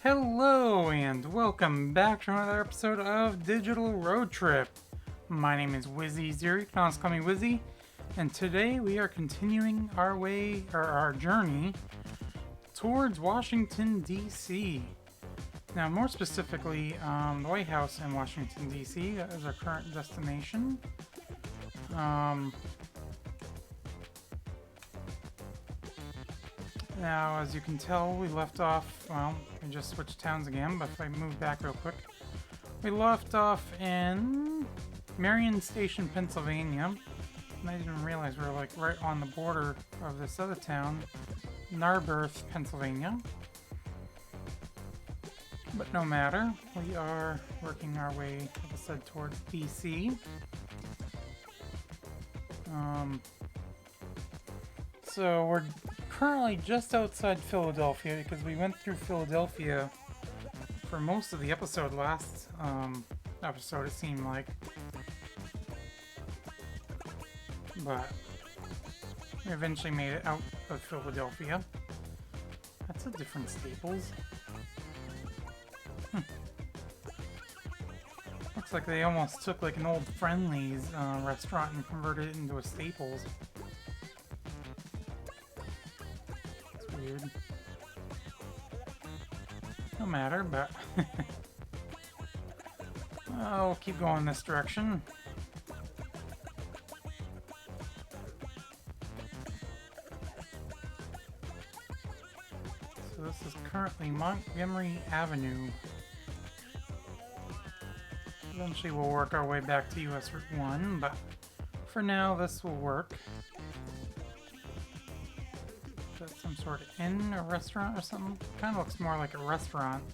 Hello and welcome back to another episode of Digital Road Trip. My name is Wizzy0, you can always call me Wizzy, and today we are continuing our journey towards Washington, D.C. Now, more specifically, the White House in Washington, D.C. That is our current destination. Now, as you can tell, we left off, we just switched towns again, but if I move back real quick, we left off in Merion Station, Pennsylvania, and I didn't realize we were like right on the border of this other town, Narberth, Pennsylvania. But no matter, we are working our way, like I said, towards DC. So we're currently just outside Philadelphia because we went through Philadelphia for most of the episode last episode, it seemed like. But we eventually made it out of Philadelphia. That's a different Staples. Looks like they almost took like an old Friendly's restaurant and converted it into a Staples. It's weird. No matter, but I'll keep going this direction. So this is currently Montgomery Avenue. Eventually we'll work our way back to US Route 1, but for now this will work. Is that some sort of inn or restaurant or something? Kind of looks more like a restaurant.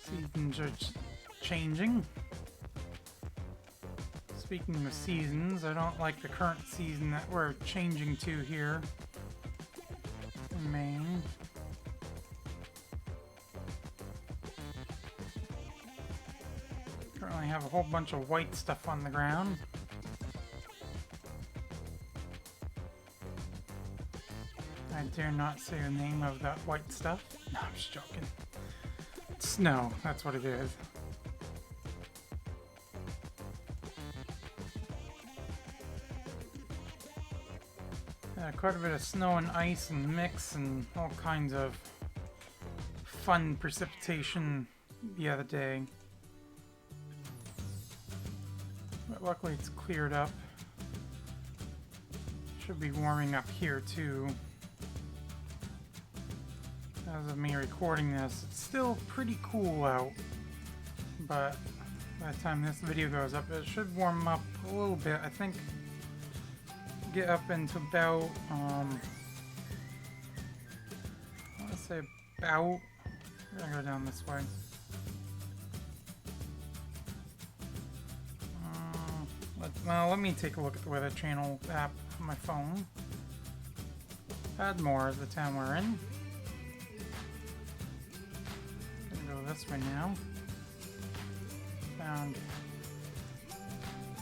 Seasons are changing. Speaking of seasons, I don't like the current season that we're changing to here. Maine. Currently have a whole bunch of white stuff on the ground. I dare not say the name of that white stuff. No, I'm just joking. It's snow, that's what it is. Quite a bit of snow and ice and mix and all kinds of fun precipitation the other day. But luckily it's cleared up. Should be warming up here too. As of me recording this, it's still pretty cool out. But by the time this video goes up, it should warm up a little bit. I think get up into about let's say about, we're gonna go down this way. Let me take a look at the Weather Channel app on my phone. Padmore is the town we're in. Gonna go this way now. Found.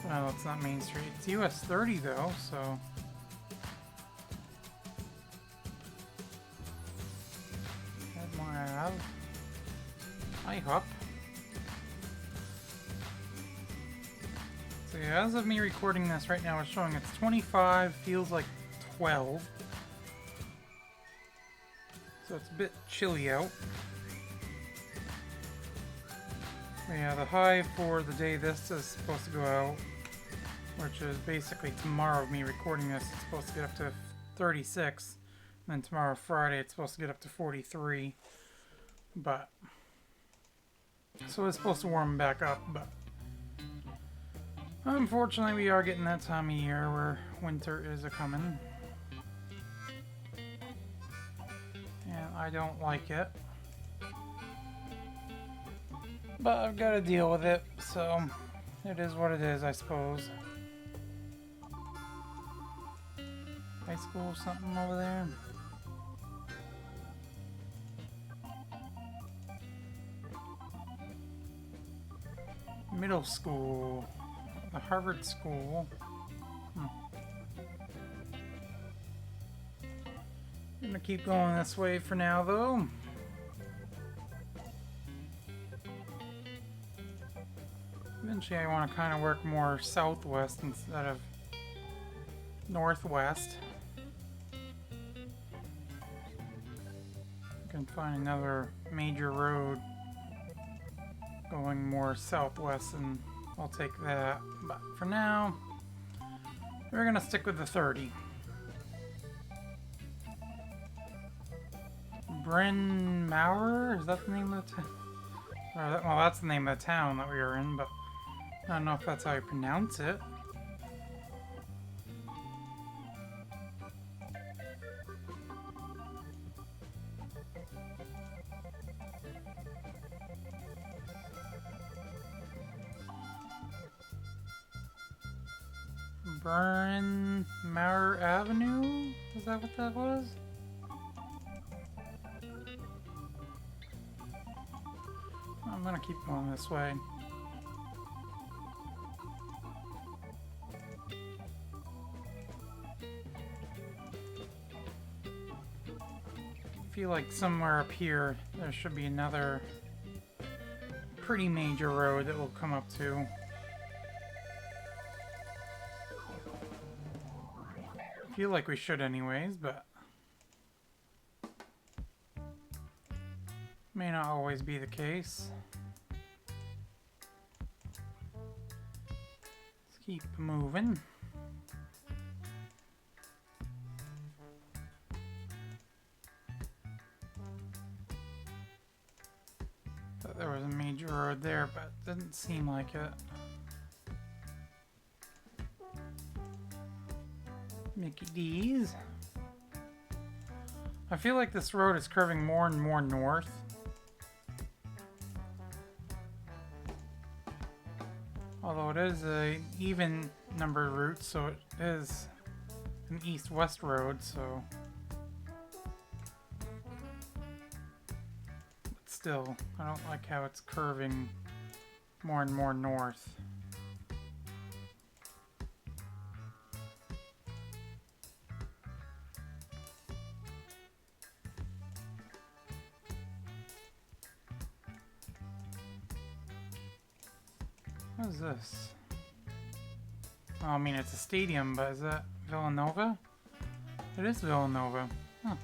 Well, it's not Main Street. It's US 30 though, so. Padmore Ave. IHOP. So yeah, as of me recording this right now, it's showing it's 25, feels like 12. So it's a bit chilly out. But yeah, the high for the day this is supposed to go out, which is basically tomorrow of me recording this, it's supposed to get up to 36. And then tomorrow, Friday, it's supposed to get up to 43. But, so it's supposed to warm back up, but unfortunately we are getting that time of year where winter is a-coming. And I don't like it. But I've got to deal with it, so it is what it is, I suppose. High school, something over there. Middle school. The Harvard School. gonna keep going this way for now, though. Eventually, I want to kind of work more southwest instead of northwest. I can find another major road going more southwest, and I'll take that. But for now, we're gonna stick with the 30. Bryn Mawr? Is that the name of the town? Well, that's the name of the town that we were in, but I don't know if that's how you pronounce it. Bryn Mawr Avenue? Is that what that was? I'm gonna keep going this way. I feel like somewhere up here there should be another pretty major road that we'll come up to. I feel like we should anyways, but may not always be the case. Let's keep moving. Thought there was a major road there, but it didn't seem like it. Mickey D's. I feel like this road is curving more and more north. Although it is an even numbered route, so it is an east-west road, so... But still, I don't like how it's curving more and more north. What is this? Oh, I mean, it's a stadium, but is that Villanova? It is Villanova. Huh.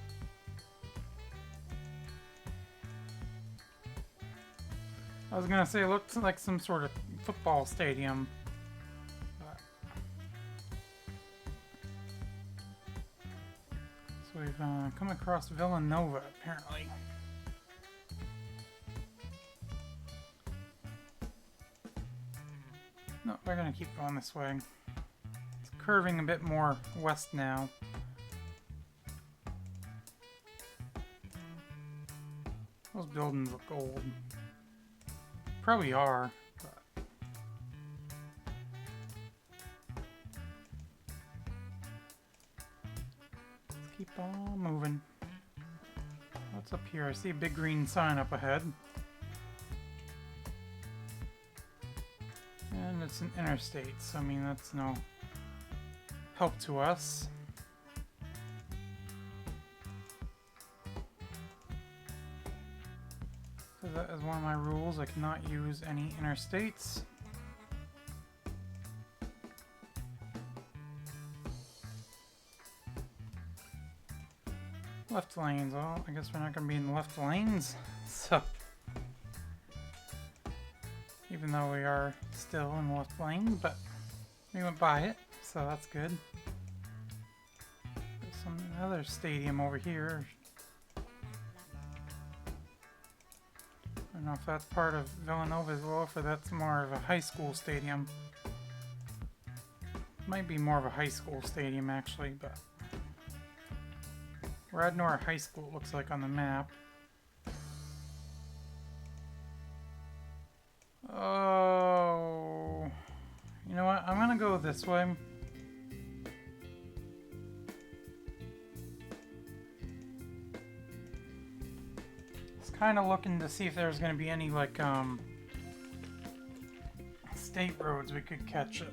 I was gonna say it looks like some sort of football stadium. But... So we've come across Villanova, apparently. No, we're gonna keep going this way. It's curving a bit more west now. Those buildings look old. Probably are, but... Let's keep on moving. What's up here? I see a big green sign up ahead. And it's an interstate, so I mean that's no help to us. So that is one of my rules, I cannot use any interstates. Left lanes, well, I guess we're not going to be in the left lanes, so... Even though we are still in the left lane, but we went by it, so that's good. There's another stadium over here. I don't know if that's part of Villanova as well, or that's more of a high school stadium. Might be more of a high school stadium actually, but Radnor High School looks like on the map. Oh, you know what? I'm gonna go this way. Just kind of looking to see if there's gonna be any like state roads we could catch it,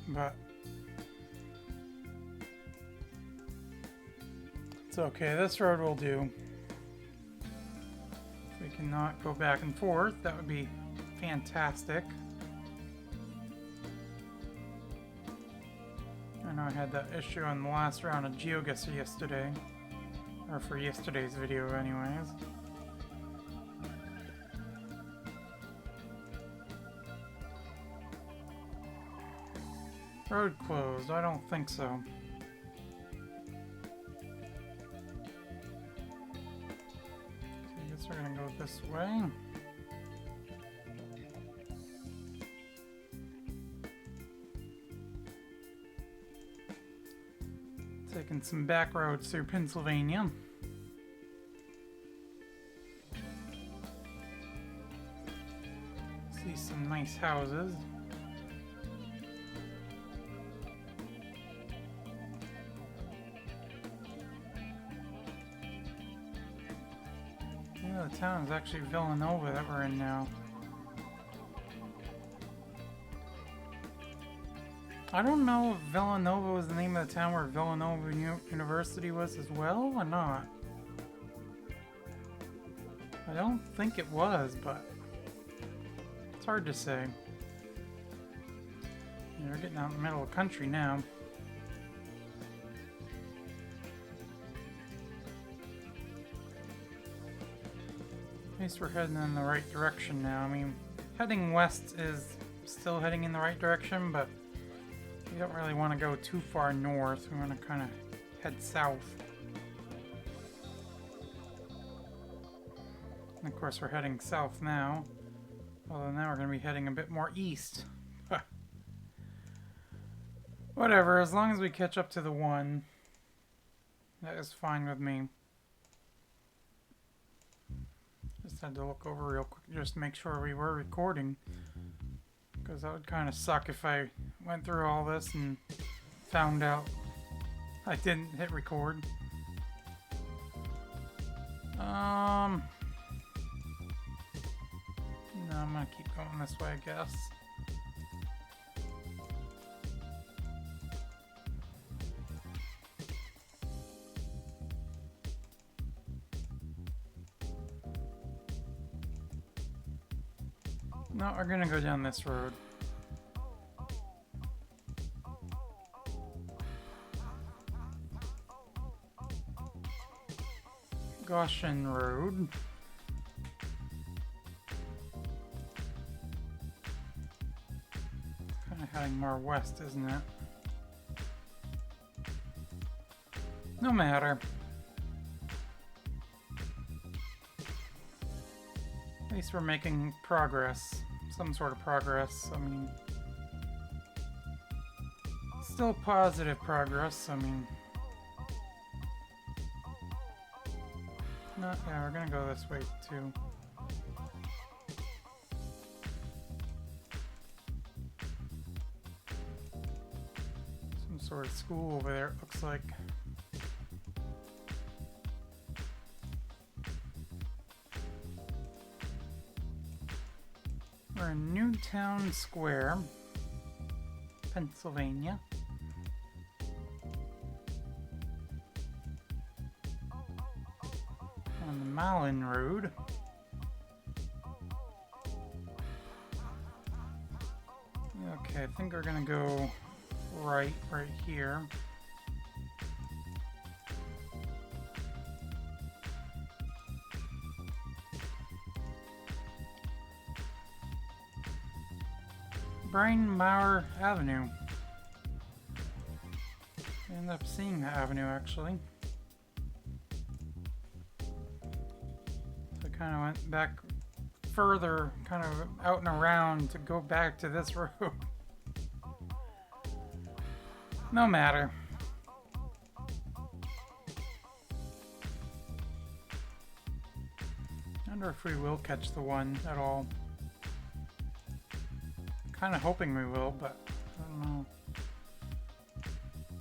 but It's okay, this road will do. If we cannot go back and forth, that would be fantastic. I know I had that issue on the last round of GeoGuessr yesterday. Or for yesterday's video anyways. Road closed? I don't think so. So I guess we're gonna go this way. Taking some back roads through Pennsylvania. See some nice houses. Yeah, the town is actually Villanova that we're in now. I don't know if Villanova was the name of the town where Villanova University was as well or not. I don't think it was, but it's hard to say. Yeah, we're getting out in the middle of the country now. At least we're heading in the right direction now. I mean, heading west is still heading in the right direction, but we don't really want to go too far north. We want to kind of head south. And of course, we're heading south now. Although now we're going to be heading a bit more east. Whatever, as long as we catch up to the one, that is fine with me. Just had to look over real quick just to make sure we were recording. Because that would kind of suck if I went through all this and found out I didn't hit record. No, I'm gonna keep going this way, I guess. No, we're gonna go down this road. Goshen Road. Kind of heading more west, isn't it? No matter. At least we're making progress. Some sort of progress. I mean, still positive progress. I mean, no, yeah, we're gonna go this way too. Some sort of school over there, it looks like. We're in Newtown Square, Pennsylvania. On the Malin Road. Okay, I think we're gonna go right here. Breinmauer Avenue. I ended up seeing the avenue actually. So I kind of went back further, kind of out and around to go back to this road. No matter. I wonder if we will catch the one at all. Kind of hoping we will, but I don't know.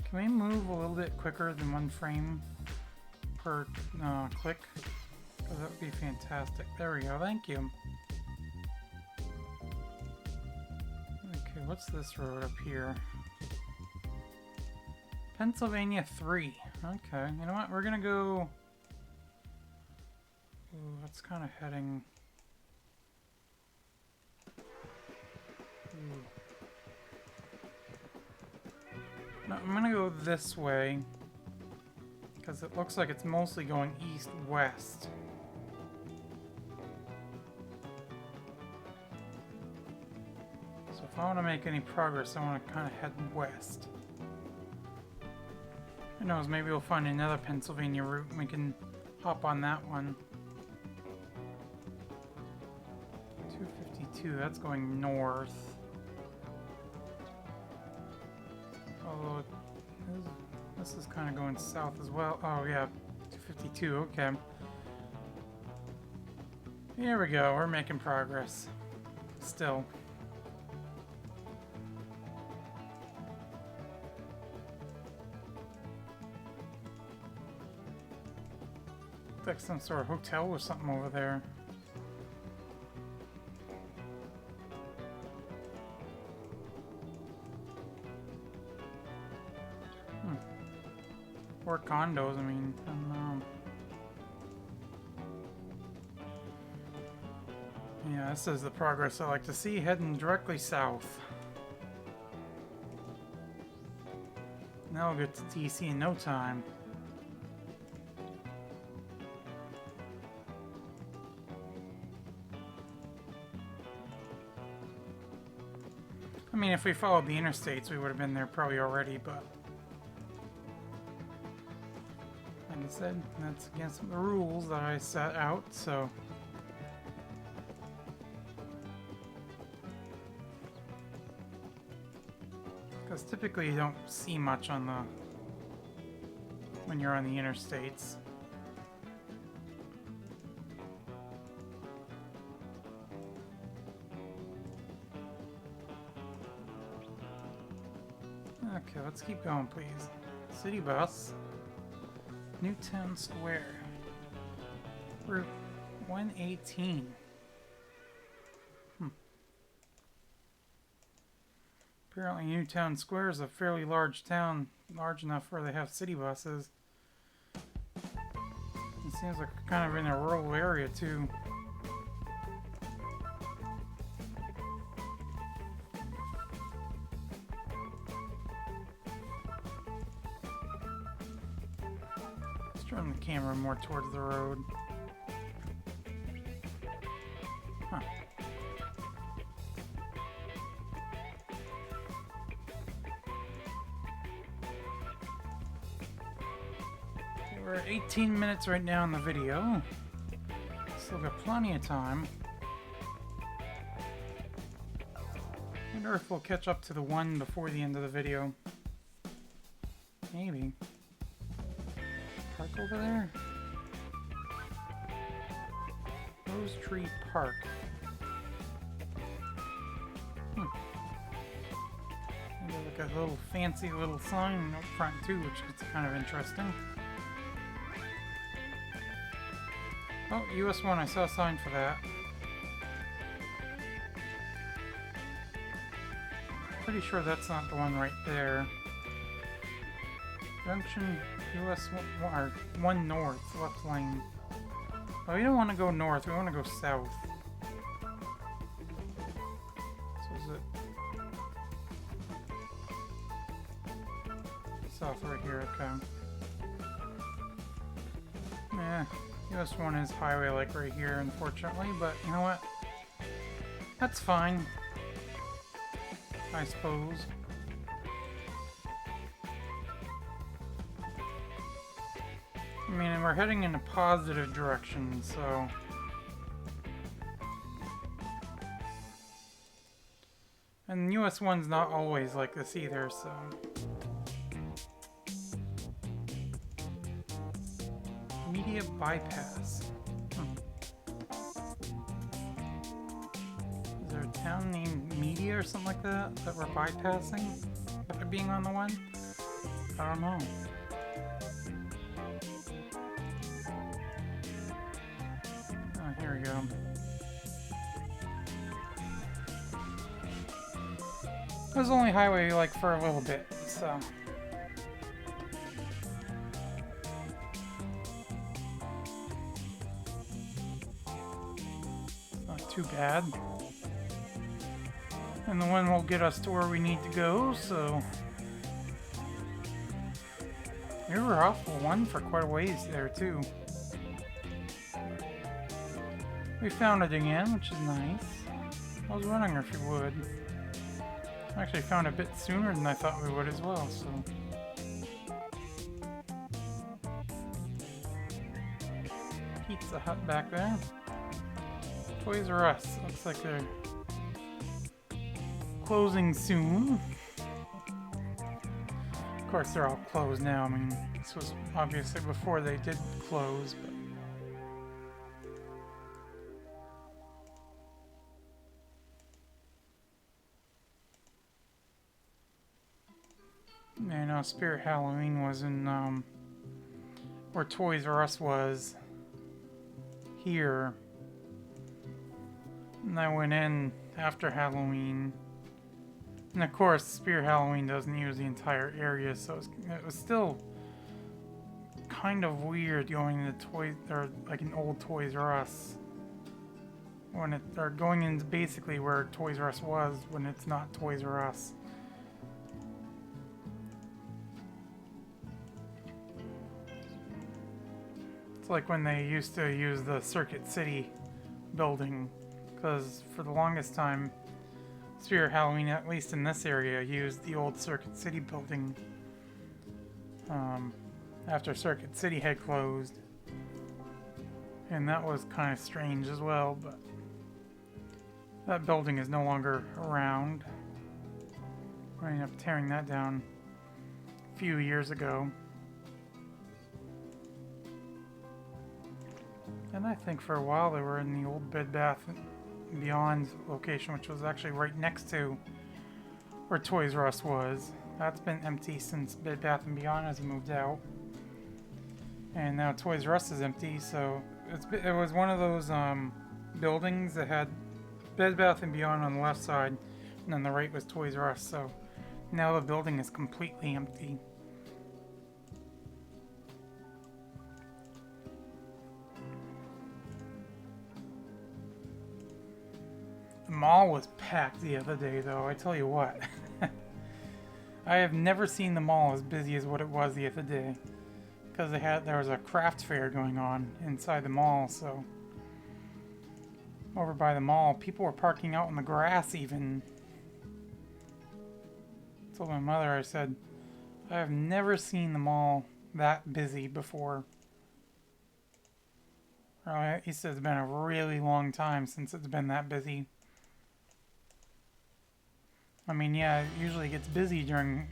Can we move a little bit quicker than one frame per click? Because that would be fantastic. There we go. Thank you. Okay, what's this road up here? Pennsylvania 3. Okay, you know what? We're gonna go... Ooh, that's kind of heading... Ooh. No, I'm gonna go this way. Because it looks like it's mostly going east-west. So if I want to make any progress, I want to kind of head west. Who knows, maybe we'll find another Pennsylvania route and we can hop on that one. 252, that's going north. Although this is kind of going south as well. Oh yeah, 252, okay. Here we go, we're making progress. Still. Like some sort of hotel or something over there. Or condos, I mean, I don't know. Yeah, this is the progress I like to see, heading directly south. Now we'll get to DC in no time. I mean, if we followed the interstates, we would have been there probably already, but... Like I said, that's against the rules that I set out, so... Because typically you don't see much on the... when you're on the interstates. Okay, let's keep going, please. City bus. Newtown Square. Route 118. Apparently Newtown Square is a fairly large town, large enough where they have city buses. It seems like we're kind of in a rural area, too. Turn the camera more towards the road. Huh. Okay, we're at 18 minutes right now in the video. Still got plenty of time. Wonder if we'll catch up to the one before the end of the video. Maybe. Park over there? Rose Tree Park. And there's like a little fancy little sign up front too, which is kind of interesting. Oh, US 1, I saw a sign for that. Pretty sure that's not the one right there. Junction US 1, or 1 north, left lane. Oh, we don't want to go north, we want to go south. So is it... South right here, okay. Yeah, US 1 is highway like right here, unfortunately, but you know what? That's fine. I suppose. I mean, we're heading in a positive direction, so... And US 1's not always like this either, so... Media bypass. Is there a town named Media or something like that that we're bypassing after being on the one? I don't know. Oh, here we go. It was only highway like for a little bit, so... too bad. And the one will get us to where we need to go, so... We were off one for quite a ways there, too. We found it again, which is nice. I was wondering if we would. I actually found it a bit sooner than I thought we would as well, so... Pizza Hut back there. Toys R Us. Looks like they're closing soon. Of course, they're all closed now. I mean, this was obviously before they did close, but... You know, Spirit Halloween was in, where Toys R Us was here. And I went in after Halloween. And of course, Spirit Halloween doesn't use the entire area, so it was still kind of weird going to Toys, or like an old Toys R Us. When it, or going into basically where Toys R Us was when it's not Toys R Us. It's like when they used to use the Circuit City building, because for the longest time, Spirit Halloween, at least in this area, used the old Circuit City building after Circuit City had closed. And that was kind of strange as well, but that building is no longer around. I ended up tearing that down a few years ago. And I think for a while they were in the old Bed Bath & Beyond location, which was actually right next to where Toys R Us was. That's been empty since Bed Bath & Beyond has moved out. And now Toys R Us is empty, so it was one of those buildings that had Bed Bath & Beyond on the left side, and on the right was Toys R Us, so now the building is completely empty. The mall was packed the other day, though, I tell you what. I have never seen the mall as busy as what it was the other day. Because there was a craft fair going on inside the mall, so... Over by the mall, people were parking out in the grass even. I told my mother, I said, I have never seen the mall that busy before. He said it's been a really long time since it's been that busy. I mean, yeah, it usually gets busy during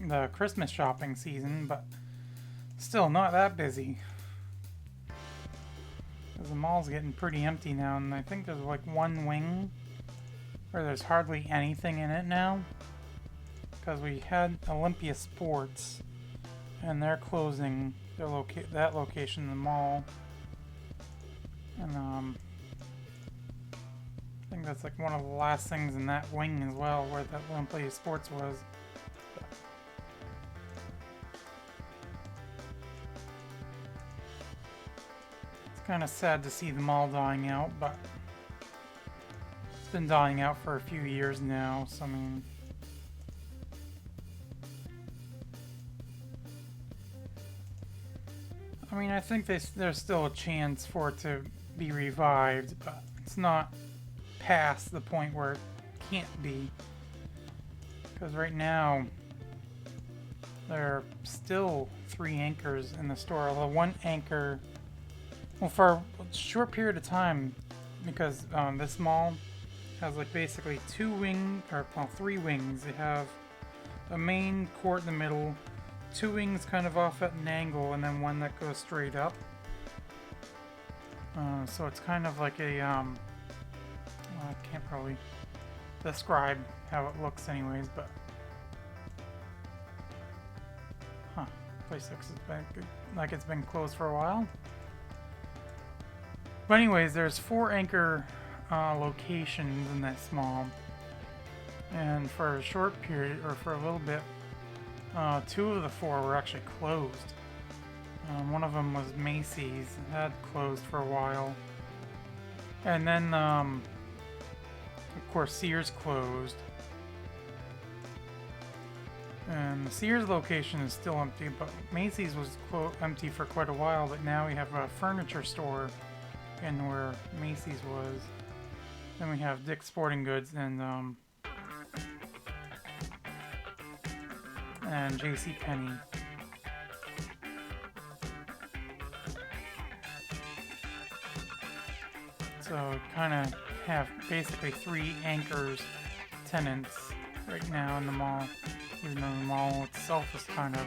the Christmas shopping season, but still not that busy. Because the mall's getting pretty empty now, and I think there's like one wing where there's hardly anything in it now. Because we had Olympia Sports, and they're closing their that location in the mall. And I think that's like one of the last things in that wing as well, where that Olympia Sports was. It's kind of sad to see them all dying out, but it's been dying out for a few years now, so I mean, I think there's still a chance for it to be revived, but it's not past the point where it can't be. Because right now, there are still 3 anchors in the store. Although one anchor, well, for a short period of time, because this mall has like basically 3 wings. They have a main court in the middle, 2 wings kind of off at an angle, and then one that goes straight up. So it's kind of like a, I can't probably describe how it looks anyways, but place looks like it's been closed for a while. But anyways, there's 4 anchor locations in that mall, and for a short period, or for a little bit, 2 of the 4 were actually closed. One of them was Macy's. It had closed for a while. And then course, Sears closed. And the Sears location is still empty, but Macy's was empty for quite a while, but now we have a furniture store in where Macy's was. Then we have Dick's Sporting Goods and JCPenney. So kind of have basically 3 anchors tenants right now in the mall, even though the mall itself is kind of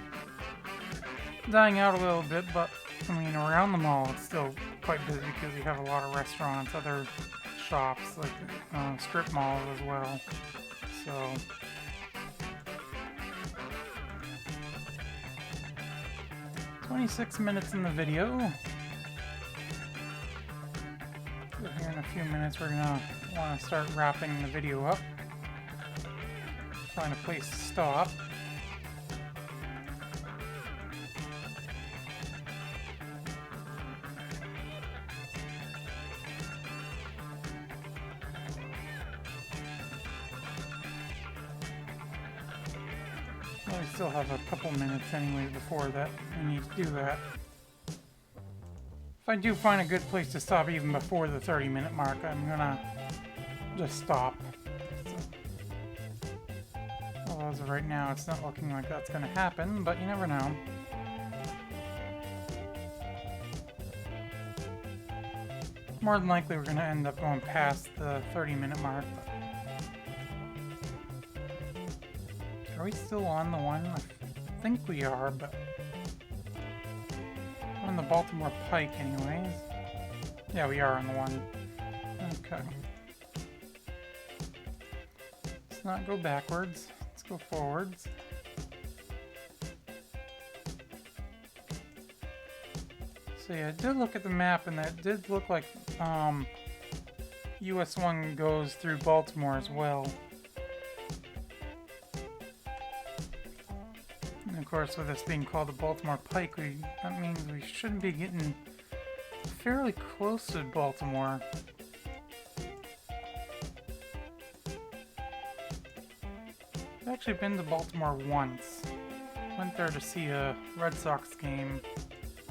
dying out a little bit, but I mean around the mall it's still quite busy because you have a lot of restaurants, other shops, like strip malls as well. So 26 minutes in the video. So here in a few minutes we're gonna want to start wrapping the video up. Find a place to stop. Well, we still have a couple minutes anyway before that. We need to do that. If I do find a good place to stop even before the 30-minute mark, I'm gonna just stop. Although as of right now, it's not looking like that's gonna happen, but you never know. More than likely, we're gonna end up going past the 30-minute mark. Are we still on the one? I think we are, but we're on the Baltimore Pike anyways. Yeah, we are on the one. Okay. Let's not go backwards. Let's go forwards. So yeah, I did look at the map, and that did look like US 1 goes through Baltimore as well. And of course, with this being called the Baltimore Pike, that means we should be getting fairly close to Baltimore. I've actually been to Baltimore once. Went there to see a Red Sox game.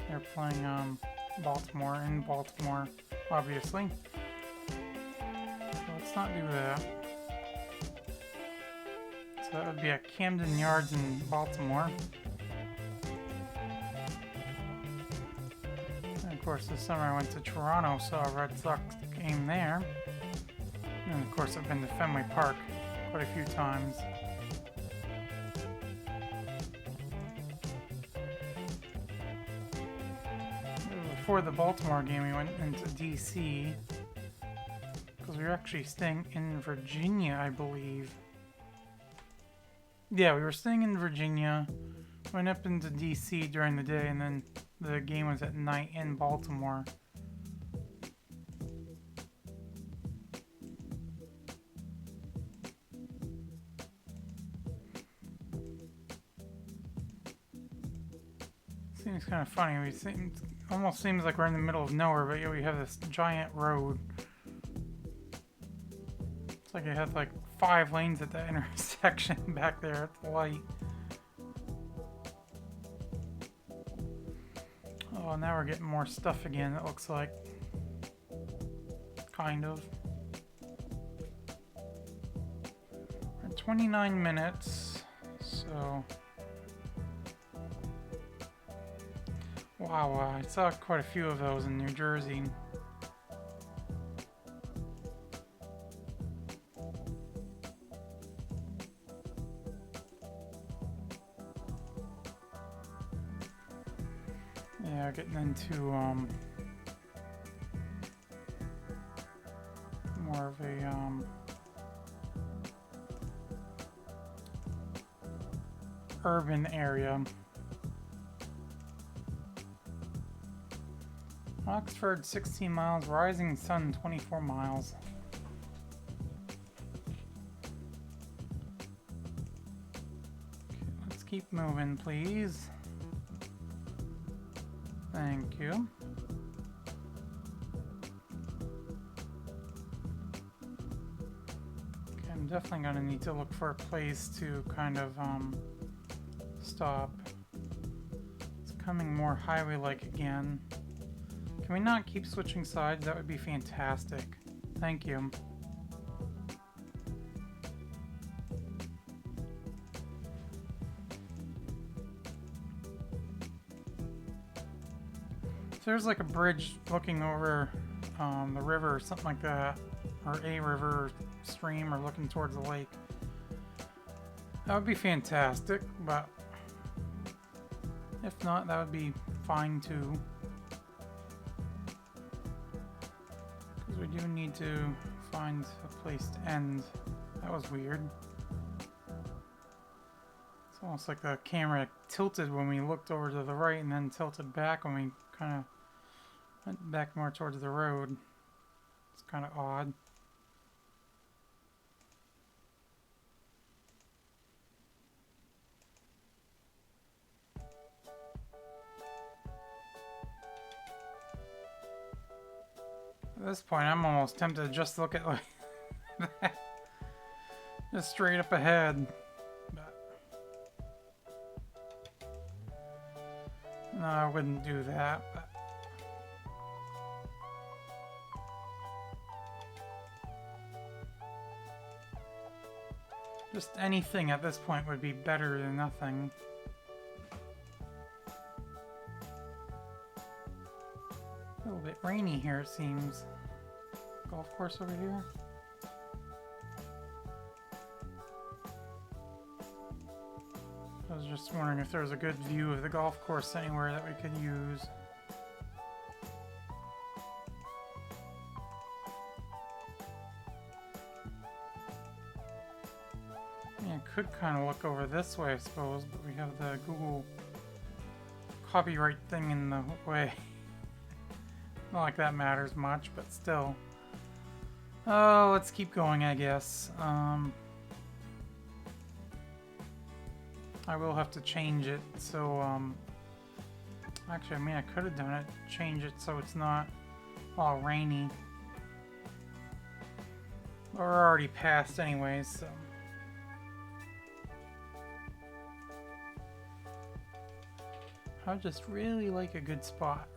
They're playing Baltimore in Baltimore, obviously. So let's not do that. So that would be at Camden Yards in Baltimore. And of course, this summer I went to Toronto, saw a Red Sox game there. And of course, I've been to Fenway Park quite a few times. Before the Baltimore game, we went into DC because we were actually staying in Virginia, I believe. Yeah, we were staying in Virginia, went up into DC during the day, and then the game was at night in Baltimore. Seems kind of funny. Almost seems like we're in the middle of nowhere, but yeah, we have this giant road. It's like it has like 5 lanes at that intersection back there at the light. Oh, now we're getting more stuff again, it looks like. Kind of. We're at 29 minutes, so... Wow, I saw quite a few of those in New Jersey. Yeah, getting into more of a urban area. Oxford 16 miles, Rising Sun 24 miles. Okay, let's keep moving, please. Thank you. I'm definitely gonna need to look for a place to kind of stop. It's becoming more highway-like again. Can we not keep switching sides? That would be fantastic. Thank you. If there's like a bridge looking over the river or something like that, or a river or stream, or looking towards the lake, that would be fantastic, but if not, that would be fine too. Because we do need to find a place to end. That was weird. It's almost like the camera tilted when we looked over to the right and then tilted back when we kind of went back more towards the road. It's kind of odd. At this point, I'm almost tempted to just look at like that. Just straight up ahead. But no, I wouldn't do that. But just anything at this point would be better than nothing. A little bit rainy here, it seems. Golf course over here. I was just wondering if there was a good view of the golf course anywhere that we could use. Yeah, could kind of look over this way, I suppose, but we have the Google copyright thing in the way. Not like that matters much, but still. Oh, let's keep going, I guess. I will have to change it, so, actually, I mean, I could have done it. Change it so it's not all rainy. But we're already past anyways, so. I just really like a good spot.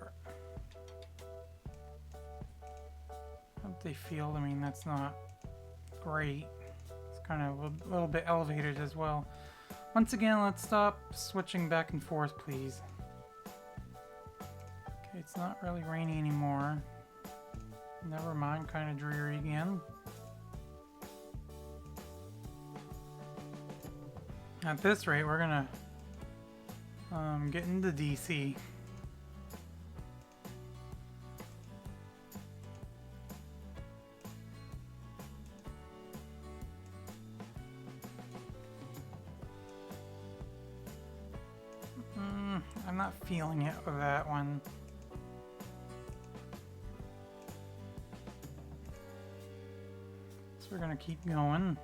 They field, I mean, that's not great. It's kind of a little bit elevated as well. Once again, let's stop switching back and forth, please. Okay, it's not really rainy anymore. Never mind, kind of dreary again. At this rate, we're gonna get into DC. I'm not feeling it with that one. So we're gonna keep going.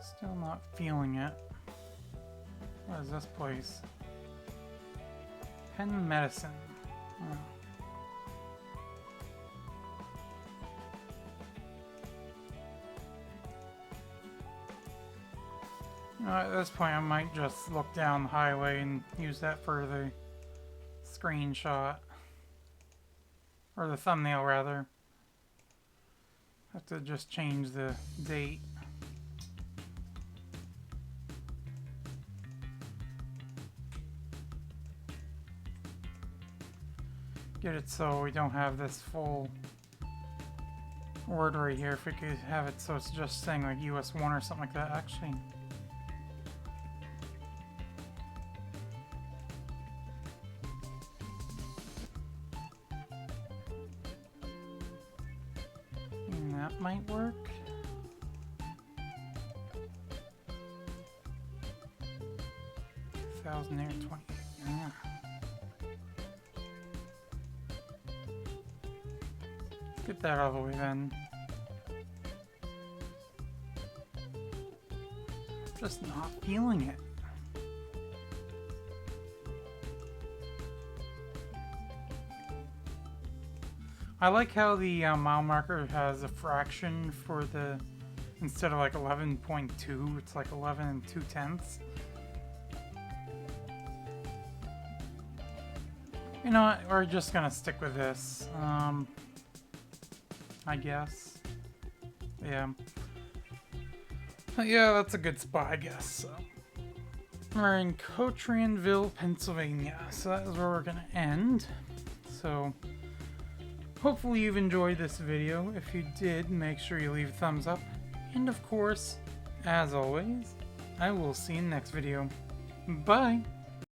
Still not feeling it. What is this place? Penn Medicine. Oh. At this point, I might just look down the highway and use that for the screenshot. Or the thumbnail, rather. Have to just change the date. Get it so we don't have this full word right here. If we could have it so it's just saying like US 1 or something like that, actually. Might work. $1,020. Yeah. Get that out of the way then. Just not feeling it. I like how the mile marker has a fraction for the, instead of like 11.2, it's like 11 and 2/10. You know what, we're just gonna stick with this, I guess. Yeah. Yeah, that's a good spot, I guess, so. We're in Cochranville, Pennsylvania, so that is where we're gonna end. So, hopefully you've enjoyed this video. If you did, make sure you leave a thumbs up. And of course, as always, I will see you in the next video. Bye!